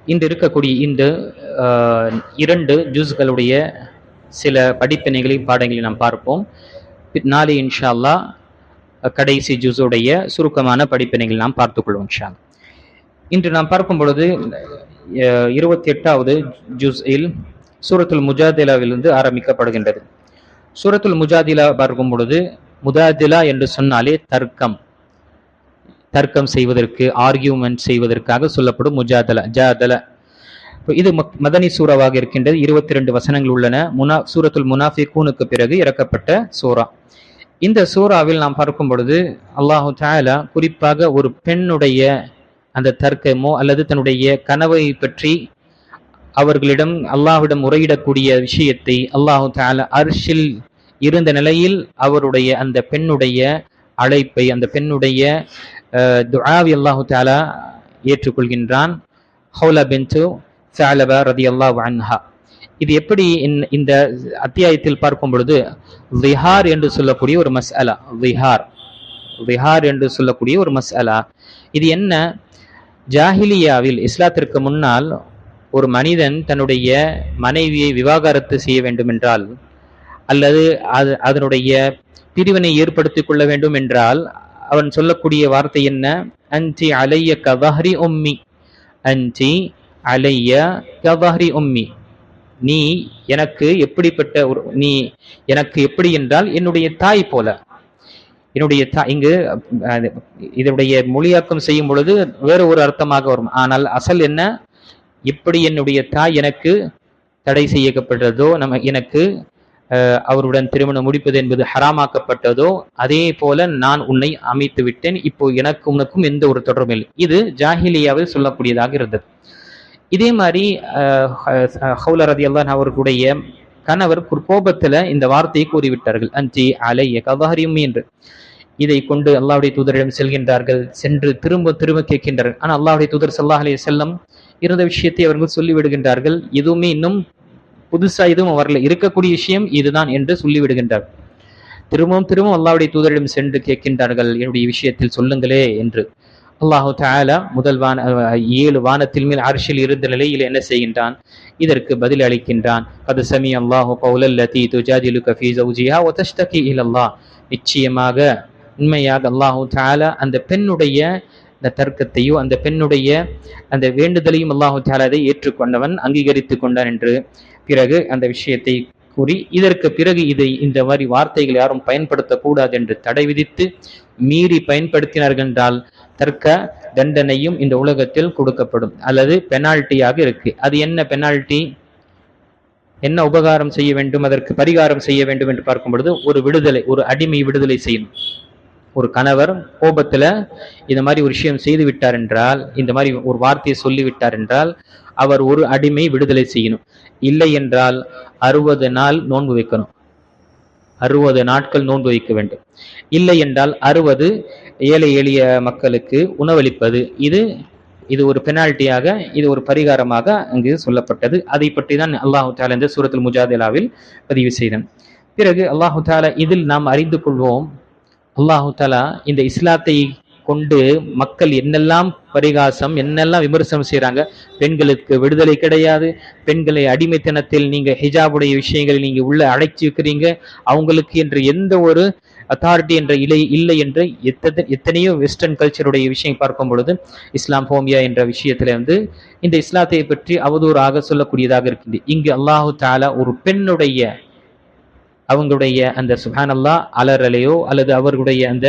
இன்று இருக்கக்கூடிய இந்த இரண்டு ஜூஸ்களுடைய சில படிப்பினைகளையும் பாடங்களையும் நாம் பார்ப்போம். நாளை இன்ஷா அல்லாஹ் கடைசி ஜூஸுடைய சுருக்கமான படிப்பினைகள் நாம் பார்த்துக்கொள்வோம் இன்ஷா அல்லாஹ். இன்று நாம் பார்க்கும் பொழுது 28வது ஜூஸில் சூரத்துல் முஜாதிலாவிலிருந்து ஆரம்பிக்கப்படுகின்றது. சூரத்துல் முஜாதிலா பார்க்கும் பொழுது முஜாதிலா என்று சொன்னாலே தர்க்கம் செய்வதற்கு, ஆர்கியூமெண்ட் செய்வதற்காக சொல்லப்படும் முஜாதலா, ஜாதல. இது மதனி சூறாவாக இருக்கின்றது. 22 வசனங்கள் உள்ளன. சூரத்துல் முனாஃபிகூனுக்கு பிறகு இறக்கப்பட்ட சூரா. இந்த சூறாவில் நாம் பார்க்கும் பொழுது அல்லாஹு தஆலா குறிப்பாக ஒரு பெண்ணுடைய அந்த தர்க்கமோ அல்லது தன்னுடைய கனவை பற்றி அவர்களிடம் அல்லாஹ்விடம் முறையிடக்கூடிய விஷயத்தை அல்லாஹு தஆலா அர்ஷில் இருந்த நிலையில் அவருடைய அந்த பெண்ணுடைய அழைப்பை, அந்த பெண்ணுடைய துஆவை அல்லாஹு தஆலா ஏற்றுக்கொள்கின்றான். ஹௌலா பின்து ஸஅலபா ரலியல்லாஹு அன்ஹா. இது எப்படி இந்த அத்தியாயத்தில் பார்க்கும் பொழுது விஹார் என்று சொல்லக்கூடிய ஒரு மஸ்அலா, விஹார் என்று சொல்லக்கூடிய ஒரு மஸ்அலா. இது என்ன? ஜாஹிலியாவில், இஸ்லாத்திற்கு முன்னால் ஒரு மனிதன் தன்னுடைய மனைவியை விவாகரத்து செய்ய வேண்டும் என்றால் அல்லது அதனுடைய பிரிவினை ஏற்படுத்திக் கொள்ள வேண்டும் என்றால் அவன் சொல்லக்கூடிய வார்த்தை என்ன? அன்சி அலைய கதஹரி உம்மி, அன்சி அலைய கதஹரி உம்மி. நீ எனக்கு எப்படிப்பட்ட நீ எனக்கு எப்படி என்றால் என்னுடைய தாய் போல. என்னுடைய தாய், இங்கு இதனுடைய மொழியாக்கம் செய்யும் பொழுது வேறு ஒரு அர்த்தமாக வரும். ஆனால் அசல் என்ன? எப்படி என்னுடைய தாய் எனக்கு தடை செய்யப்பட்டதோ, எனக்கு அவருடன் திருமணம் முடிப்பது என்பது ஹராமாக்கப்பட்டதோ, அதே போல நான் உன்னை அமைத்து விட்டேன். இப்போ எனக்கு உனக்கும் எந்த ஒரு தொடர்பும் இல்லை. இது ஜாஹிலியாவில் சொல்லக்கூடியதாக இருந்தது. இதே மாதிரி ஹௌலா ரலியல்லாஹு அன்ஹா அவர்களுடைய கணவர் கோபத்துல இந்த வார்த்தையை கூறிவிட்டார்கள், அன்சி அலைய கதஹரி உம்மி என்று. இதை கொண்டு அல்லாஹ்வுடைய தூதரிடம் செல்கின்றார்கள். சென்று திரும்ப திரும்ப கேட்கின்றார்கள். ஆனால் அல்லாஹ்வுடைய தூதர் ஸல்லல்லாஹு அலைஹி வஸல்லம் இருந்த விஷயத்தை அவர்கள் சொல்லிவிடுகின்றார்கள். எதுவுமே இன்னும் புதுசா எதுவும் வரல, இருக்கக்கூடிய விஷயம் இதுதான் என்று சொல்லிவிடுகின்றார். திரும்பவும் அல்லாஹ்வுடைய தூதரிடம் சென்று கேட்கின்றார்கள், என்னுடைய விஷயத்தில் சொல்லுங்களே என்று. அல்லாஹு தஆலா முதல் 7 வானத்தில் மேல் அர்ஷில் இருந்த நிலையில் என்ன செய்கின்றான்? இதற்கு பதில் அளிக்கின்றான். கத் சமி அல்லாஹு கௌலல்லதி துஜாதிலுக ஃபீ ஸௌஜிஹா வ தஷ்தகி இலல்லாஹ். நிச்சயமாக, உண்மையாக அல்லாஹு தஆலா அந்த பெண்ணுடைய அந்த தர்க்கத்தையோ அந்த பெண்ணுடைய அந்த வேண்டுதலையும் அல்லாஹு தஆலா அதை ஏற்றுக்கொண்டவன், அங்கீகரித்து கொண்டான் என்று பிறகு அந்த விஷயத்தை கூறி, இதற்கு பிறகு இந்த மாதிரி வார்த்தைகள் யாரும் பயன்படுத்தக்கூடாது என்று தடை விதித்து மீறி பயன்படுத்தினார்கள் என்றால் தர்க்க தண்டனையும் இந்த உலகத்தில் கொடுக்கப்படும், அல்லது பெனால்ட்டியாக இருக்கு. அது என்ன பெனால்ட்டி? என்ன உபகாரம் செய்ய வேண்டும், அதற்கு பரிகாரம் செய்ய வேண்டும் என்று பார்க்கும் பொழுது ஒரு விடுதலை, ஒரு அடிமை விடுதலை செய்யணும். ஒரு கணவர் கோபத்துல இந்த மாதிரி ஒரு விஷயம் செய்து விட்டார் என்றால், இந்த மாதிரி ஒரு வார்த்தையை சொல்லிவிட்டார் என்றால் அவர் ஒரு அடிமை விடுதலை செய்யணும். இல்லை என்றால் 60 நாள் நோன்பு வைக்கணும், 60 நாட்கள் நோன்பு வைக்க வேண்டும். இல்லை என்றால் 60 ஏழை எளிய மக்களுக்கு உணவளிப்பது. இது ஒரு பெனால்ட்டியாக, இது ஒரு பரிகாரமாக அங்கு சொல்லப்பட்டது. அதை பற்றி தான் அல்லாஹு தஆலா இந்த சூரத்துல் முஜாதிலாவில் பதிவு செய்தான். பிறகு அல்லாஹு தஆலா இதில் நாம் அறிந்து கொள்வோம், அல்லாஹு தஆலா இந்த இஸ்லாத்தை கொண்டு மக்கள் என்னெல்லாம் பரிகாசம், என்னெல்லாம் விமர்சனம் செய்யறாங்க. பெண்களுக்கு விடுதலை கிடையாது, பெண்களை அடிமைத்தனத்தில் நீங்க ஹிஜாபுடைய விஷயங்களை நீங்க உள்ள அடைச்சி வைக்கிறீங்க, அவங்களுக்கு என்று எந்த ஒரு அத்தாரிட்டி என்ற இல்லை என்று எத்தனையோ வெஸ்டர்ன் கல்ச்சருடைய விஷயம் பார்க்கும் பொழுது இஸ்லாம் ஹோமியா என்ற விஷயத்துல இந்த இஸ்லாத்தை பற்றி அவதூறாக சொல்லக்கூடியதாக இருக்குது. இங்கு அல்லாஹு தஆலா ஒரு பெண்ணுடைய அவங்களுடைய அந்த சுப்ஹானல்லாஹ் அலறலையோ அல்லது அவர்களுடைய அந்த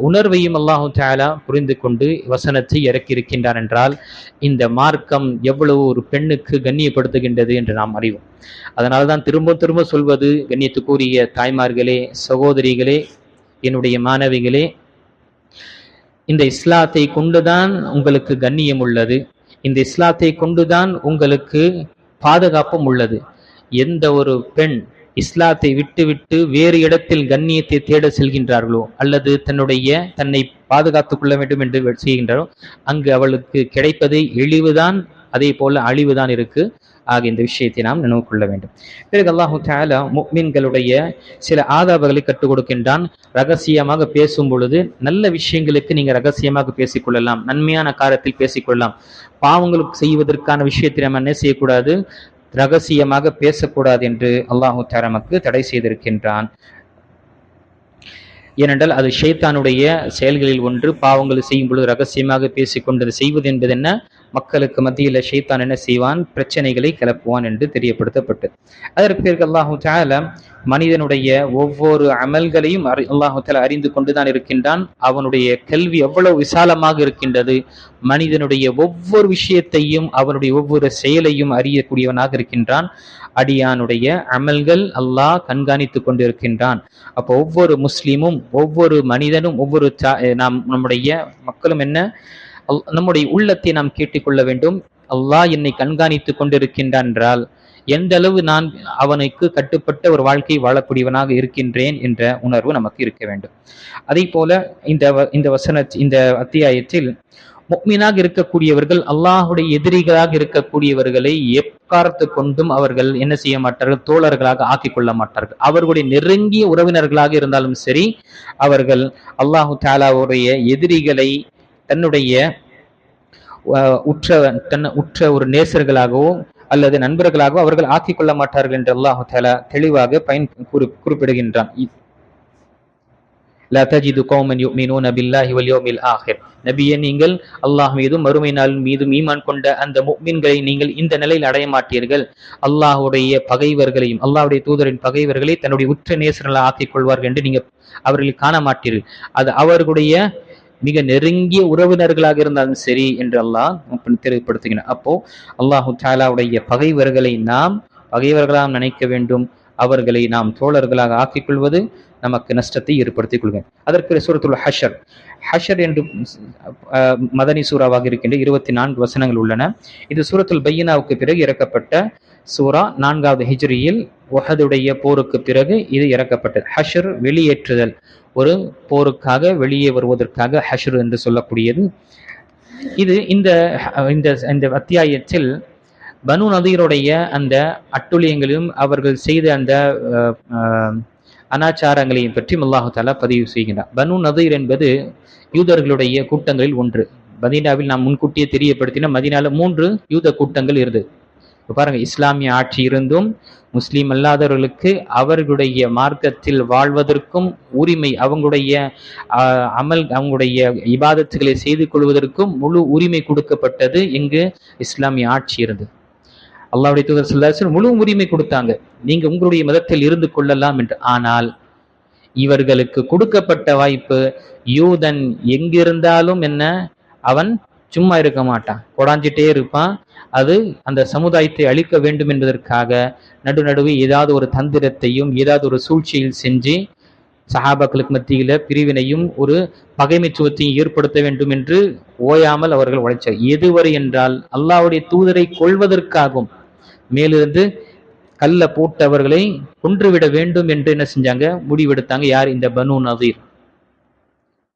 உணர்வையும் அல்லாஹு தஆலா புரிந்து கொண்டு வசனத்தை இறக்கி இருக்கின்றார் என்றால் இந்த மார்க்கம் எவ்வளவு ஒரு பெண்ணுக்கு கண்ணியப்படுத்துகின்றது என்று நாம் அறிவோம். அதனால தான் திரும்ப சொல்வது, கண்ணியத்துக்குரிய தாய்மார்களே, சகோதரிகளே, என்னுடைய மாணவிகளே, இந்த இஸ்லாத்தை கொண்டுதான் உங்களுக்கு கண்ணியம் உள்ளது, இந்த இஸ்லாத்தை கொண்டுதான் உங்களுக்கு பாதுகாப்பும் உள்ளது. எந்த ஒரு பெண் இஸ்லாத்தை விட்டு வேறு இடத்தில் கண்ணியத்தை தேட செல்கின்றார்களோ அல்லது தன்னை பாதுகாத்துக் கொள்ள வேண்டும் என்று செய்கின்றாரோ அங்கு அவளுக்கு கிடைப்பதை இழிவுதான் அதே போல அழிவுதான் இருக்கு. ஆக இந்த விஷயத்தை நாம் நினைவு கொள்ள வேண்டும். பிறகு அல்லாஹு தஆலா முஃமின்களுடைய சில ஆதாபங்களை கற்றுக் கொடுக்கின்றான். ரகசியமாக பேசும் பொழுது நல்ல விஷயங்களுக்கு நீங்க ரகசியமாக பேசிக்கொள்ளலாம், நன்மையான காரியத்தில் பேசிக்கொள்ளலாம். பாவங்களுக்கு செய்வதற்கான விஷயத்தை நம்ம என்ன செய்யக்கூடாது, ரகசியமாக பேசக்கூடாது என்று அல்லாஹு தஆலா நமக்கு தடை செய்திருக்கின்றான். ஏனென்றால் அது ஷைத்தானுடைய செயல்களில் ஒன்று. பாவங்களை செய்யும் பொழுது ரகசியமாக பேசிக்கொண்டது செய்வது என்பது என்ன, மக்களுக்கு மத்தியில் ஷைத்தான் என்ன செய்வான், பிரச்சனைகளை கிளப்புவான் என்று தெரியப்படுத்தப்பட்டது. அதற்கு பிறகு அல்லாஹு தஆலா மனிதனுடைய ஒவ்வொரு அமல்களையும் அல்லாஹு தஆலா அறிந்து கொண்டுதான் இருக்கின்றான். அவனுடைய கல்வி எவ்வளவு விசாலமாக இருக்கின்றது, மனிதனுடைய ஒவ்வொரு விஷயத்தையும் அவனுடைய ஒவ்வொரு செயலையும் அறியக்கூடியவனாக இருக்கின்றான். அடியானுடைய அமல்கள் அல்லாஹ் கண்காணித்து கொண்டிருக்கின்றான். அப்போ ஒவ்வொரு முஸ்லீமும் ஒவ்வொரு மனிதனும் ஒவ்வொரு நம்முடைய மக்களும் என்ன, நம்முடைய உள்ளத்தை நாம் கேட்டுக்கொள்ள வேண்டும். அல்லாஹ் என்னை கண்காணித்து கொண்டிருக்கின்றான் என்றால் எந்த அளவு நான் அவனுக்கு கட்டுப்பட்ட ஒரு வாழ்க்கை வாழக்கூடியவனாக இருக்கின்றேன் என்ற உணர்வு நமக்கு இருக்க வேண்டும். அதே போல இந்த அத்தியாயத்தில் முஃமினாக இருக்கக்கூடியவர்கள் அல்லாஹுடைய எதிரிகளாக இருக்கக்கூடியவர்களை எக்காரத்து கொண்டும் அவர்கள் என்ன செய்ய மாட்டார்கள், தோழர்களாக ஆக்கிக் கொள்ள மாட்டார்கள். அவர்களுடைய நெருங்கிய உறவினர்களாக இருந்தாலும் சரி, அவர்கள் அல்லாஹு தஆலாவுடைய எதிரிகளை தன்னுடைய உற்ற ஒரு நேசர்களாகவோ அல்லது நண்பர்களாகவோ அவர்கள் ஆக்கிக் கொள்ள மாட்டார்கள் என்று அல்லாஹு தஆலா தெளிவாக குறிப்பிடுகின்றான். லா தஜிது கௌமன் யுமினூன பில்லாஹி வல் யௌமில் ஆகிர். நபியே, நீங்கள் அல்லாஹ் மீதும் மறுமை நாள் மீதும் ஈமான் கொண்ட அந்த முஃமின்களை நீங்கள் இந்த நிலையில் அடைய மாட்டீர்கள். அல்லாஹுடைய பகைவர்களையும் அல்லாஹுடைய தூதரின் பகைவர்களை தன்னுடைய உற்ற நேசர்களாக ஆக்கிக் கொள்வார்கள் என்று நீங்கள் அவர்களை காண மாட்டீர்கள். அது அவர்களுடைய மிக நெருங்கிய உறவினர்களாக இருந்தாலும் சரி என்று அல்லாஹ் தெளிவுபடுத்துகிறார். அப்போ அல்லாஹு தஆலாவுடைய பகைவர்களை நாம் பகைவர்களாக நினைக்க வேண்டும், அவர்களை நாம் தோழர்களாக ஆக்கிக் கொள்வது நமக்கு நஷ்டத்தை ஏற்படுத்திக் கொள்கிறேன். அதற்கு சூரத்துல் ஹஷர் என்று மதனி சூறாவாக இருக்கின்ற 24 வசனங்கள் உள்ளன. இது சூரத்துல் பையினாவுக்கு பிறகு இறக்கப்பட்ட சூரா. 4வது ஹிஜ்ரியில் உஹதுடைய போருக்கு பிறகு இது இறக்கப்பட்டது. ஹஷர் வெளியேற்றுதல், ஒரு போருக்காக வெளியே வருவதற்காக ஹஷர் என்று சொல்லக்கூடியது. இது இந்த அத்தியாயத்தில் பனு நதீருடைய அந்த அட்டுழியங்களையும் அவர்கள் செய்த அந்த அனாச்சாரங்களையும் பற்றி அல்லாஹு தஆலா பதிவு செய்கின்றார். பனு நதீர் என்பது யூதர்களுடைய கூட்டங்களில் ஒன்று. மதீனாவில் நாம் முன்கூட்டியே தெரியப்படுத்தின மதீனால 3 யூத கூட்டங்கள் இருந்தது. பாருங்க, இஸ்லாமிய ஆட்சி இருந்தும் முஸ்லீம் அல்லாதவர்களுக்கு அவர்களுடைய மார்க்கத்தில் வாழ்வதற்கும் உரிமை, அவங்களுடைய அவங்களுடைய இபாதத்துகளை செய்து கொள்வதற்கும் முழு உரிமை கொடுக்கப்பட்டது. எங்கு இஸ்லாமிய ஆட்சி இருந்தது. அல்லாஹ்வுடைய தூதர் ஸல்லல்லாஹு அலைஹி வஸல்லம் முழு உரிமை கொடுத்தாங்க, நீங்க உங்களுடைய மதத்தில் இருந்து கொள்ளலாம் என்று. ஆனால் இவர்களுக்கு கொடுக்கப்பட்ட வாய்ப்பு, யூதன் எங்கிருந்தாலும் என்ன, அவன் சும்மா இருக்க மாட்டான், கொடாஞ்சிட்டே இருப்பான். அது அந்த சமுதாயத்தை அழிக்க வேண்டும் என்பதற்காக நடுநடுவே ஏதாவது ஒரு தந்திரத்தையும் ஏதாவது ஒரு சூழ்ச்சியில் செஞ்சு சஹாபாக்களுக்கு மத்தியில பிரிவினையும் ஒரு பகைமைத்துவத்தையும் ஏற்படுத்த வேண்டும் என்று ஓயாமல் அவர்கள் உழைச்சார். எதுவரை என்றால் அல்லாஹ்வுடைய தூதரை கொல்வதற்காகவும் மேலிருந்து கல்ல போட்டவர்களை கொன்றுவிட வேண்டும் என்று என்ன செஞ்சாங்க, முடிவெடுத்தாங்க. யார்? இந்த பனு நதீர்.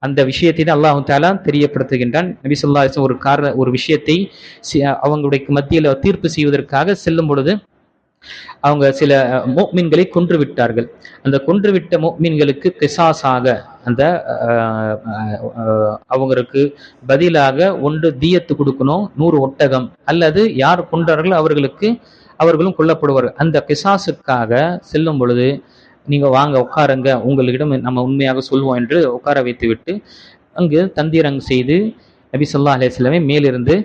அந்த விஷயத்தை தான் அல்லாஹ் தஆலா தெரியப்படுத்துகின்றான். நபி ஸல்லல்லாஹு அலைஹி வஸல்லம் ஒரு விஷயத்தை அவங்களுடைய மத்தியில் தீர்ப்பு செய்வதற்காக செல்லும் பொழுது அவங்க சில முஃமின்களை கொன்று விட்டார்கள். அந்த கொன்றுவிட்ட முஃமின்களுக்கு கிசாஸாக அந்த அவங்களுக்கு பதிலாக ஒன்று தியத்து கொடுக்கணும், 100 ஒட்டகம், அல்லது யார் கொன்றார்களோ அவர்களும் கொல்லப்படுவார்கள். அந்த கிசாஸுக்காக செல்லும் பொழுது நீங்க வாங்க உட்காருங்க, உங்களிடம் நம்ம உண்மையாக சொல்வோம் என்று உட்கார வைத்து விட்டு அங்கு தந்திரங் செய்து நபி ஸல்லல்லாஹு அலைஹி வஸல்லம் மேலிருந்து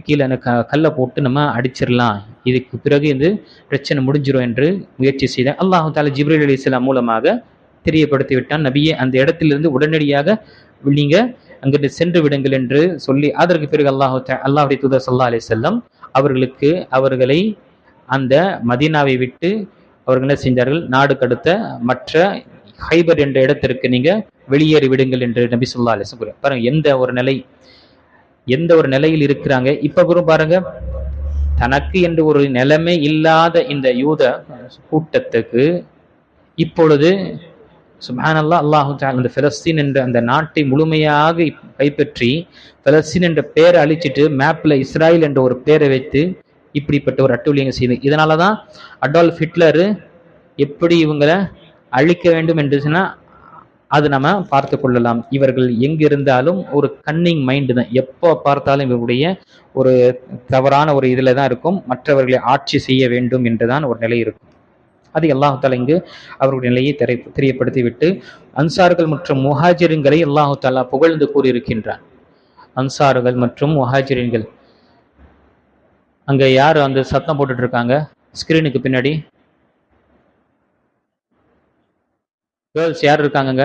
கீழே கல்லை போட்டு நம்ம அடிச்சிடலாம், இதுக்கு பிறகு இந்த பிரச்சனை முடிஞ்சிடும் என்று முயற்சி செய்த அல்லாஹ் தஆலா ஜிப்ரீல் அலைஹிஸ்ஸலாம் மூலமாக தெரியப்படுத்தி விட்டான். நபியே, அந்த இடத்திலிருந்து உடனடியாக நீங்க அங்கிட்டு சென்று விடுங்கள் என்று சொல்லி, அதற்கு பிறகு அல்லாஹ்வுடைய தூதர் ஸல்லல்லாஹு அலைஹி வஸல்லம் அவர்களை அந்த மதீனாவை விட்டு அவர்கள் என்ன செஞ்சார்கள், நாடு கடத்த மற்ற ஹைபர் என்ற இடத்திற்கு நீங்க வெளியேறி விடுங்கள் என்று நபி ஸல்லல்லாஹு அலைஹி வஸல்லம் பாருங்க எந்த ஒரு நிலையில் இருக்கிறாங்க. இப்ப கூட பாருங்க, தனக்கு என்று ஒரு நிலைமை இல்லாத இந்த யூத கூட்டத்துக்கு இப்பொழுது சுப்ஹானல்லாஹ். அல்லாஹு தஆலா அந்த பலஸ்தீன் என்ற அந்த நாட்டை முழுமையாக கைப்பற்றி பலஸ்தீன் என்ற பேரை அழிச்சிட்டு மேப்ல இஸ்ராயல் என்ற ஒரு பேரை வைத்து இப்படிப்பட்ட ஒரு அட்டூழியங்க செய்து. இதனாலதான் அடால்ஃப் ஹிட்லர் எப்படி இவங்களை அழிக்க வேண்டும் என்று சொன்னா அது நம்ம பார்த்து கொள்ளலாம். இவர்கள் எங்கிருந்தாலும் ஒரு கன்னிங் மைண்டு தான், எப்போ பார்த்தாலும் இவருடைய ஒரு தவறான ஒரு இதுல தான் இருக்கும், மற்றவர்களை ஆட்சி செய்ய வேண்டும் என்றுதான் ஒரு நிலை இருக்கும். அது அல்லாஹ் தாலா இங்கு அவருடைய நிலையை தெரியப்படுத்தி விட்டு அன்சார்கள் மற்றும் முஹாஜிரின்களை அல்லாஹ் தாலா புகழ்ந்து கூறியிருக்கின்றான். அன்சார்கள் மற்றும் முஹாஜிரின்கள், அங்க யார் அந்த சத்தம் போட்டுட்டு இருக்காங்க ஸ்கிரீனுக்கு பின்னாடி? கேர்ள்ஸ் யார் இருக்காங்க?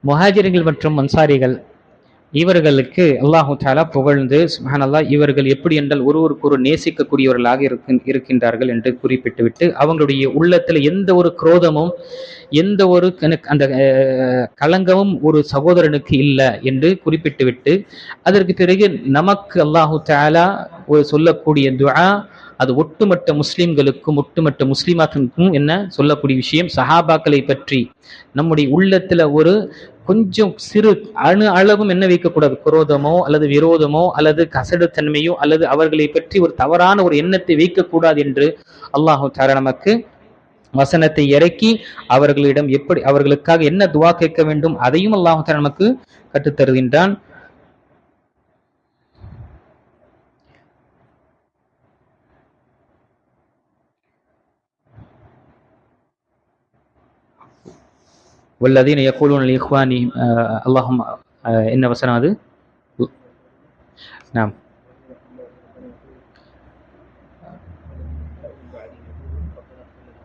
முஹாஜிரின்கள் மற்றும் அன்சாரிகள், இவர்களுக்கு அல்லாஹு தாலா புகழ்ந்து சுப்ஹானல்லாஹ் இவர்கள் எப்படி என்றால் ஒருவருக்கு ஒரு நேசிக்கக்கூடியவர்களாக இருக்கின்றார்கள் என்று குறிப்பிட்டு விட்டு அவங்களுடைய உள்ளத்துல எந்த ஒரு குரோதமும் எந்த ஒரு அந்த களங்கமும் ஒரு சகோதரனுக்கு இல்லை என்று குறிப்பிட்டு விட்டு அதற்கு பிறகு நமக்கு அல்லாஹு தாலா ஒரு சொல்லக்கூடிய துஆ, அது ஒட்டுமொத்த முஸ்லிம்களுக்கும் ஒட்டுமொத்த முஸ்லிமாக்களுக்கும் என்ன சொல்லக்கூடிய விஷயம், சஹாபாக்களை பற்றி நம்முடைய உள்ளத்துல ஒரு கொஞ்சம் சிறு அணு அளவும் என்ன வைக்கக்கூடாது, குரோதமோ அல்லது விரோதமோ அல்லது கசடுத்தன்மையோ அல்லது அவர்களை பற்றி ஒரு தவறான ஒரு எண்ணத்தை வைக்கக்கூடாது என்று அல்லாஹு தஆலா நமக்கு வசனத்தை இறக்கி அவர்களிடம் எப்படி அவர்களுக்காக என்ன துவா கேட்க வேண்டும் அதையும் அல்லாஹு தஆலா நமக்கு கற்றுத்தருகின்றான். والذين يقولون لإخوانهم اللهم إن وسنا هذا نعم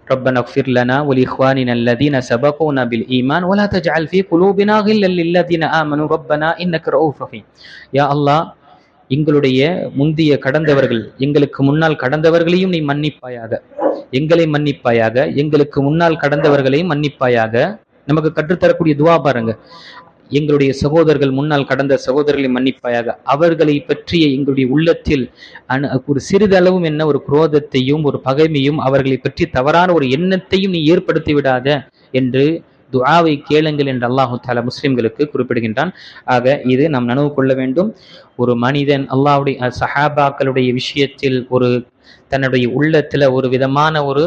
ربنا اغفر لنا ولإخواننا الذين سبقونا بالإيمان ولا تجعل في قلوبنا غلا للذين آمنوا ربنا إنك رؤوف رحيم. يا الله, எங்களுடைய முந்திய கடந்தவர்கள், எங்களுக்கு முன்னால் கடந்தவர்களையும் நீ மன்னிப்பாயாக, எங்களை மன்னிப்பாயாக, எங்களுக்கு முன்னால் கடந்தவர்களையும் மன்னிப்பாயாக. நமக்கு கற்றுத்தரக்கூடிய துவா பாருங்க, எங்களுடைய சகோதரர்கள் முன்னால் கடந்த சகோதரர்களை மன்னிப்பாயாக, அவர்களை பற்றிய எங்களுடைய உள்ளத்தில் ஒரு சிறிதளவும் என்ன ஒரு குரோதத்தையும் ஒரு பகைமையும் அவர்களை பற்றி தவறான ஒரு எண்ணத்தையும் நீ ஏற்படுத்தி விடாத என்று துஆவை கேளுங்கள் என்று அல்லாஹு தஆலா முஸ்லிம்களுக்கு குறிப்பிடுகின்றான். ஆக இது நாம் நனவு கொள்ள வேண்டும். ஒரு மனிதன் அல்லாஹ்வுடைய சஹாபாக்களுடைய விஷயத்தில் ஒரு தன்னுடைய உள்ளத்துல ஒரு விதமான ஒரு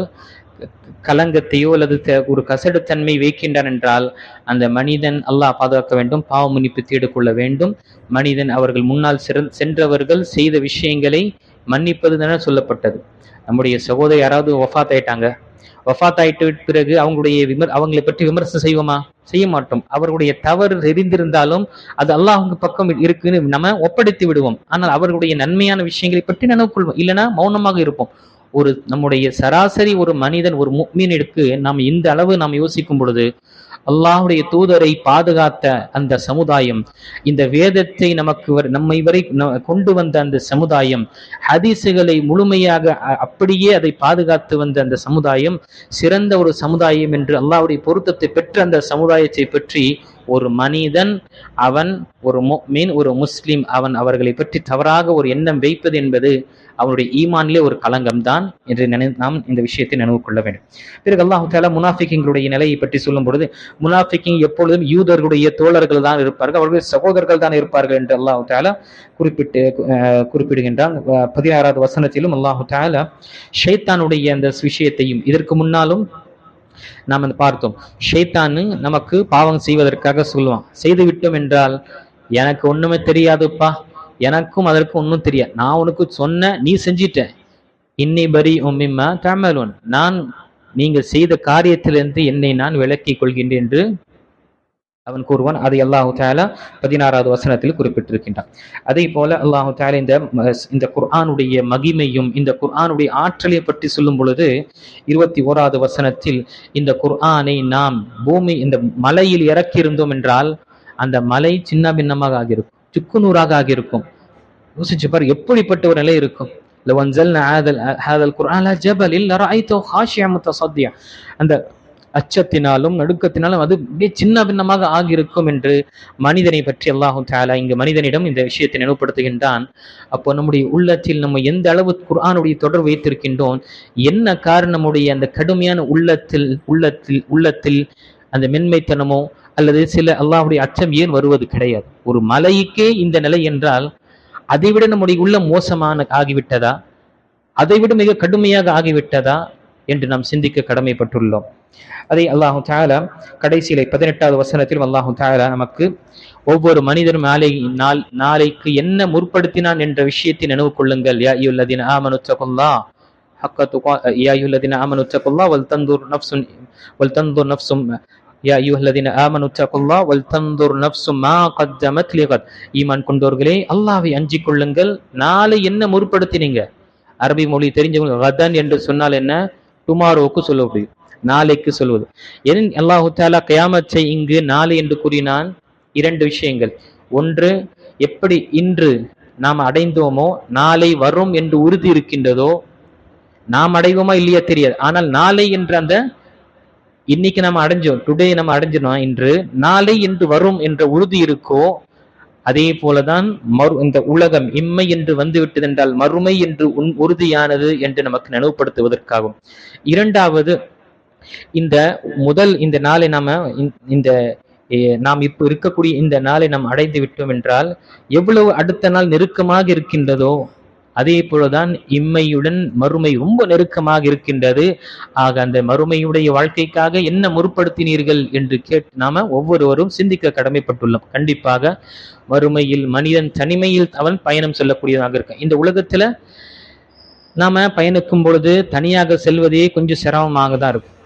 கலங்கத்தையோ அல்லது ஒரு கசடுத்தன்மை வைக்கின்றான் என்றால் அந்த மனிதன் அல்லாஹ் பாதுகாக்க வேண்டும், பாவ மன்னிப்பு தேடிக்கொள்ள வேண்டும். மனிதன் அவர்கள் முன்னால் சென்றவர்கள் செய்த விஷயங்களை மன்னிப்பது தானே சொல்லப்பட்டது. நம்முடைய சகோதரி யாராவது வஃபாத் ஆயிட்டாங்க, வஃபாத் ஆயிட்டு பிறகு அவங்களை பற்றி விமர்சனம் செய்வோமா? செய்ய மாட்டோம். அவர்களுடைய தவறு தெரிந்திருந்தாலும் அது அல்லாஹ்வுக்கு பக்கம் இருக்குன்னு நம்ம ஒப்படைத்து விடுவோம். ஆனால் அவர்களுடைய நன்மையான விஷயங்களை பற்றி நினைவு கொள்வோம், இல்லைன்னா மௌனமாக இருப்போம். ஒரு நம்முடைய சராசரி ஒரு மனிதன் ஒரு முஃமினுக்கு நாம் இந்த அளவு நாம் யோசிக்கும் பொழுது அல்லாஹ்வுடைய தூதரை பாதுகாத்த அந்த சமுதாயம், இந்த வேதத்தை நம்மை வரை கொண்டு வந்த அந்த சமுதாயம், ஹதீசுகளை முழுமையாக அப்படியே அதை பாதுகாத்து வந்த அந்த சமுதாயம் சிறந்த ஒரு சமுதாயம் என்று அல்லாஹ்வுடைய பொருத்தத்தை பெற்ற அந்த சமுதாயத்தை பற்றி ஒரு மனிதன், அவன் ஒரு முஃமின், ஒரு முஸ்லிம், அவர்களை பற்றி தவறாக ஒரு எண்ணம் வைப்பது என்பது அவனுடைய ஈமானிலே ஒரு களங்கம் தான் என்று நாம் இந்த விஷயத்தை நினைவு கொள்ள வேண்டும். பிறகு அல்லாஹ் தஆலா முனாஃபிக்குகளுடைய நிலையை பற்றி சொல்லும் பொழுது, முனாஃபிக்கின் எப்பொழுதும் யூதர்களுடைய தோழர்கள் தான் இருப்பார்கள், அவர்களுடைய சகோதரர்கள் தான் இருப்பார்கள் என்று அல்லாஹ் தஆலா குறிப்பிடுகின்றான். 16வது வசனத்திலும் அல்லாஹ் தஆலா ஷைத்தானுடைய அந்த விஷயத்தையும் இதற்கு முன்னாலும் நாம் பார்த்தோம். ஷைத்தானு நமக்கு பாவம் செய்வதற்காக சொல்லுவான், செய்து விட்டோம் என்றால் எனக்கு ஒண்ணுமே தெரியாதுப்பா, எனக்கும் அதற்கு ஒன்றும் தெரியாது, நான் உனக்கு சொன்ன நீ செஞ்சிட்ட, இன்னி பரி உம்மிம்மா தஅமலூன், நான் நீங்கள் செய்த காரியத்திலிருந்து என்னை நான் விலக்கிக் கொள்கின்றேன் என்று அவன் கூறுவான். அதை அல்லாஹு தஆலா 16வது வசனத்தில் குறிப்பிட்டிருக்கின்றான். அதே போல அல்லாஹு தஆலா இந்த குர்ஆனுடைய மகிமையும் இந்த குர்ஆனுடைய ஆற்றலை பற்றி சொல்லும் பொழுது 21வது வசனத்தில் இந்த குர்ஆனை நாம் இந்த மலையில் இறக்கியிருந்தோம் என்றால் அந்த மலை சின்ன பின்னமாக ஆகியிருக்கும், சுக்குநூறாக ஆகியிருக்கும். யோசிச்சு பாரு எப்படிப்பட்ட ஒரு நிலை இருக்கும். லவ் அன்ஸல்னா ஹாதல் குர்ஆன ஜபலில் லரஐதஹு காஷியன் முத்தஸத்தியா, அந்த அச்சத்தினாலும் நடுக்கத்தினாலும் அது அப்படியே சின்ன பின்னமாக ஆகியிருக்கும் என்று மனிதனை பற்றி அல்லாஹு தஆலா இங்கு மனிதனிடம் இந்த விஷயத்தை நினைவுபடுத்துகின்றான். அப்போ நம்முடைய உள்ளத்தில் நம்ம எந்த அளவு குர்ஆனுடைய தொடர்பு வைத்திருக்கின்றோம், என்ன காரணம் நம்முடைய அந்த கடுமையான உள்ளத்தில் அந்த மென்மைத்தனமோ அல்லது சில அல்லாஹ்வுடைய அச்சம் ஏன் வருவது கிடையாது? ஒரு மலைக்கே இந்த நிலை என்றால் அதைவிட நம்முடைய உள்ளம் மோசமான ஆகிவிட்டதா, அதைவிட மிக கடுமையாக ஆகிவிட்டதா என்று நாம் சிந்திக்க கடமைப்பட்டுள்ளோம். அதை அல்லாஹு தஆலா கடைசியிலே 18வது வசனத்தில் அல்லாஹு தஆலா நமக்கு ஒவ்வொரு மனிதரும் நாளைக்கு என்ன முற்படுத்தினான் என்ற விஷயத்தை நினைவு கொள்ளுங்கள். யா அய்யுல்லதீன ஆமனு தகுல்லாஹ் ஹக்க துகா யா அய்யுல்லதீன ஆமனு தகுல்லாஹ் வல்தன்துர் நஃப்சும் யா அய்யுஹல்லதீன ஆமனு தகுல்லாஹ் வல்தன்துர் நஃப்சும் மா கத்தமத் லிகத். ஈமான் கொண்டோர்களே, அல்லாஹ்வை அஞ்சிக் கொள்ளுங்கள். நாளை என்ன முற்படுத்தினீங்க? அரபி மொழி தெரிஞ்சவங்க கதன் என்று சொன்னால் என்ன? டுமாரோவுக்கு சொல்ல முடியும், நாளைக்கு சொல்வது. ஏன் அல்லாஹு தஆலா கியாமத்தை இங்கு நாளை என்று கூறினான்? 2 விஷயங்கள். ஒன்று, எப்படி இன்று நாம் அடைந்தோமோ நாளை வரும் என்று உறுதி இருக்கின்றதோ, நாம் அடைவோமா இல்லையா தெரியாது, ஆனால் நாளை என்ற அந்த இன்னைக்கு நம்ம அடைஞ்சோம், டுடே நம்ம அடைஞ்சினோம், இன்று நாளை என்று வரும் என்ற உறுதி இருக்கோ, அதே போலதான் இந்த உலகம் இம்மை என்று வந்துவிட்டது என்றால் மறுமை என்று உறுதியானது என்று நமக்கு நினைவுபடுத்துவதற்காகும். இரண்டாவது, இந்த நாளை நாம் இப்போ இருக்கக்கூடிய இந்த நாளை நாம் அடைந்து விட்டோம் என்றால் எவ்வளவு அடுத்த நாள் நெருக்கமாக இருக்கின்றதோ அதே போலதான் இம்மையுடன் மறுமை ரொம்ப நெருக்கமாக இருக்கின்றது. ஆக அந்த மறுமையுடைய வாழ்க்கைக்காக என்ன முற்படுத்தினீர்கள் என்று கேட்டு நாம ஒவ்வொருவரும் சிந்திக்க கடமைப்பட்டுள்ளோம். கண்டிப்பாக மறுமையில் மனிதன் தனிமையில் அவன் பயணம் செல்லக்கூடியதாக இருக்க. இந்த உலகத்துல நாம பயணிக்கும் பொழுது தனியாக செல்வதே கொஞ்சம் சிரமமாக தான் இருக்கும்.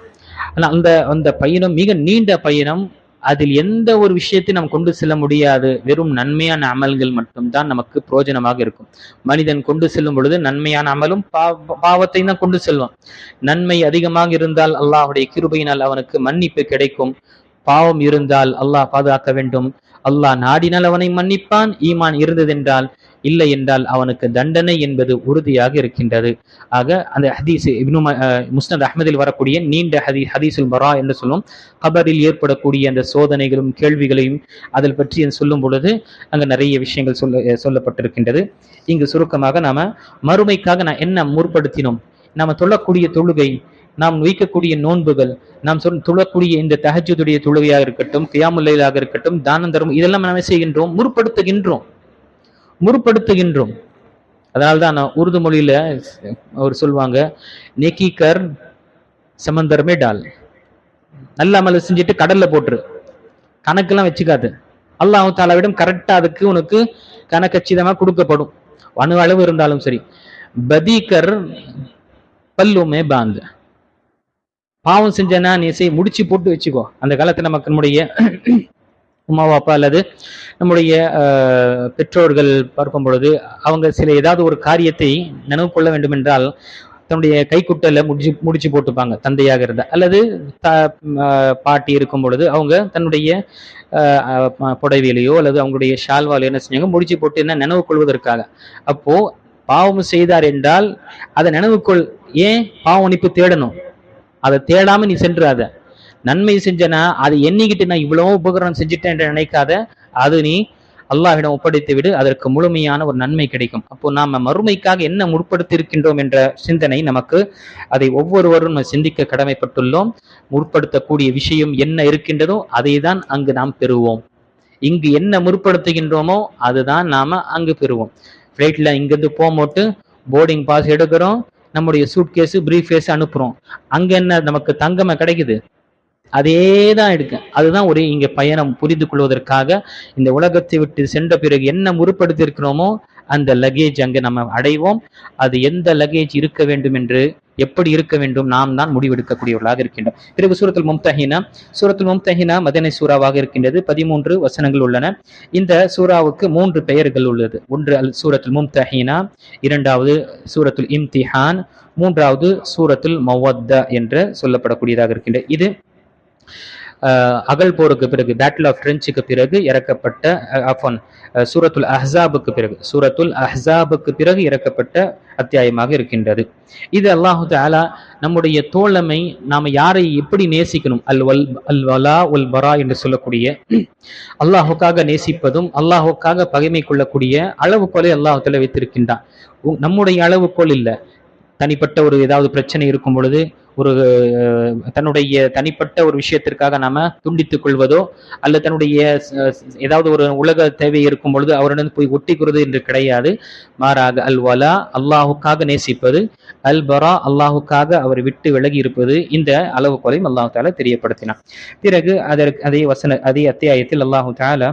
ஆனா அந்த பயணம் மிக நீண்ட பயணம். அதில் எந்த ஒரு விஷயத்தை நாம் கொண்டு செல்ல முடியாது. வெறும் நன்மையான அமல்கள் மட்டும்தான் நமக்கு பிரயோஜனமாக இருக்கும். மனிதன் கொண்டு செல்லும் பொழுது நன்மையான அமலும் பாவத்தை தான் கொண்டு செல்வான். நன்மை அதிகமாக இருந்தால் அல்லாஹ்வுடைய கிருபையினால் அவனுக்கு மன்னிப்பு கிடைக்கும். பாவம் இருந்தால் அல்லாஹ் பாதுகாக்க வேண்டும். அல்லாஹ் நாடினால் அவனை மன்னிப்பான். ஈமான் இருந்ததென்றால் இல்லை என்றால் அவனுக்கு தண்டனை என்பது உறுதியாக இருக்கின்றது. ஆக அந்த ஹதீஸ் இப்னு முஸ்னத் அஹ்மதில் வரக்கூடிய நீண்ட ஹதீஸுல் பரா என்று சொல்லும், கபரில் ஏற்படக்கூடிய அந்த சோதனைகளும் கேள்விகளையும் அதில் பற்றி சொல்லும் பொழுது அங்கு நிறைய விஷயங்கள் சொல்லப்பட்டிருக்கின்றது. இங்கு சுருக்கமாக நாம மறுமைக்காக நான் என்ன முற்படுத்தினோம், நாம தொழக்கூடிய தொழுகை, நாம் வைக்கக்கூடிய நோன்புகள், நாம் தொழக்கூடிய இந்த தஹஜ்ஜுடைய தொழுகையாக இருக்கட்டும், கியாமுல் லைலாக இருக்கட்டும், தானம் தரும், இதெல்லாம் நாம் செய்கின்றோம், முற்படுத்துகின்றோம். அதனால்தான் உருது மொழியில அவர் சொல்லுவாங்க, நெக்கிக்கர் சமந்தர்மே டால், நல்ல அமல் செஞ்சுட்டு கடல்ல போட்டுரு, கணக்கெல்லாம் வச்சுக்காது. அல்லாஹ் தஆலாவிடம் கரெக்டா அதுக்கு உனக்கு கணக்கச்சிதமா கொடுக்கப்படும், அணு அளவு இருந்தாலும் சரி. பதீக்கர் பல்லுமே பாந்து, பாவம் செஞ்சனா நீ முடிச்சு போட்டு வச்சுக்கோ. அந்த காலத்துல நமக்கு நம்முடைய உமா அப்பா அல்லது நம்முடைய பெற்றோர்கள் பார்க்கும் பொழுது அவங்க சில ஏதாவது ஒரு காரியத்தை நினைவு கொள்ள வேண்டும் என்றால் தன்னுடைய கைக்குட்டல முடிச்சு போட்டுப்பாங்க. தந்தையாக இருந்த அல்லது பாட்டி இருக்கும் பொழுது அவங்க தன்னுடைய புடவையிலையோ அல்லது அவங்களுடைய ஷால்வாலையோ என்ன செஞ்சாங்க, முடிச்சு போட்டு என்ன நினைவு கொள்வதற்காக. அப்போ பாவம் செய்தார் என்றால் அதை நினைவுகொள். ஏன் பாவம் மன்னிப்பு தேடணும்? அதை தேடாம நீ சென்றாத. நன்மை செஞ்சனா அதை எண்ணிக்கிட்டு நான் இவ்வளவு உபகரணம் செஞ்சுட்டேன் என்று நினைக்காத. அது நீ அல்லாஹ்விடம் ஒப்படைத்து விடு, அதற்கு முழுமையான ஒரு நன்மை கிடைக்கும். அப்போ நாம மறுமைக்காக என்ன முற்படுத்தி இருக்கின்றோம் என்ற சிந்தனை நமக்கு, அதை ஒவ்வொருவரும் சிந்திக்க கடமைப்பட்டுள்ளோம். முற்படுத்தக்கூடிய விஷயம் என்ன இருக்கின்றதோ அதை தான் அங்கு நாம் பெறுவோம். இங்கு என்ன முற்படுத்துகின்றோமோ அதுதான் நாம அங்கு பெறுவோம். ஃபிளைட்ல இங்கிருந்து போமோட்டு போர்டிங் பாஸ் எடுக்கிறோம், நம்முடைய சூட்கேஸ் பிரீஃப்கேஸ் அனுப்புறோம். அங்க என்ன நமக்கு தங்கமா கிடைக்குது? அதேதான் எடுக்க. அதுதான் ஒரு இங்க பயணம் புரிந்து கொள்வதற்காக இந்த உலகத்தை விட்டு சென்ற பிறகு என்ன முற்படுத்தி இருக்கிறோமோ அந்த லக்கேஜ் அங்க நம்ம அடைவோம். அது எந்த லக்கேஜ் இருக்க வேண்டும் என்று, எப்படி இருக்க வேண்டும், நாம் தான் முடிவெடுக்கக்கூடியவர்களாக இருக்கின்றோம். பிறகு சூரத்துல் மும்தஹினா மதனி சூறாவாக இருக்கின்றது. 13 வசனங்கள் உள்ளன. இந்த சூறாவுக்கு 3 பெயர்கள் உள்ளது. ஒன்று சூரத்துல் மும்தஹினா, இரண்டாவது சூரத்துல் இம்திஹான், மூன்றாவது சூரத்துல் மவத்தா என்று சொல்லப்படக்கூடியதாக இருக்கின்றது. இது அகல் போருக்கு பிறகு, பேட்டில் ஆஃப் ட்ரென்ச்சுக்கு பிறகு இறக்கப்பட்ட சூரத்துல் அஹ்ஸாபுக்கு பிறகு இறக்கப்பட்ட அத்தியாயமாக இருக்கின்றது. இது அல்லாஹு தஆலா நம்முடைய தோழமை, நாம யாரை எப்படி நேசிக்கணும், அல் வலா உல் பரா என்று சொல்லக்கூடிய அல்லாஹுக்காக நேசிப்பதும் அல்லாஹுக்காக பகைமை கொள்ளக்கூடிய அளவுகோலை அல்லாஹு தஆலா வைத்திருக்கின்றான். நம்முடைய அளவுகோல் இல்லை. தனிப்பட்ட ஒரு ஏதாவது பிரச்சனை இருக்கும் பொழுது தன்னுடைய தனிப்பட்ட ஒரு விஷயத்திற்காக நாம துண்டித்துக் கொள்வதோ, அல்லது தன்னுடைய ஏதாவது ஒரு உலக தேவை இருக்கும் பொழுது அவரிடம் போய் ஒட்டிக்கிறது என்று கிடையாது. மாறாக அல் வலா அல்லாஹுக்காக நேசிப்பது, அல் பரா அல்லாஹுக்காக அவர் விட்டு விலகி இருப்பது, இந்த அளவுகோலையும் அல்லாஹு தஆலா தெரியப்படுத்தினார். பிறகு அதே அத்தியாயத்தில் அல்லாஹு தஆலா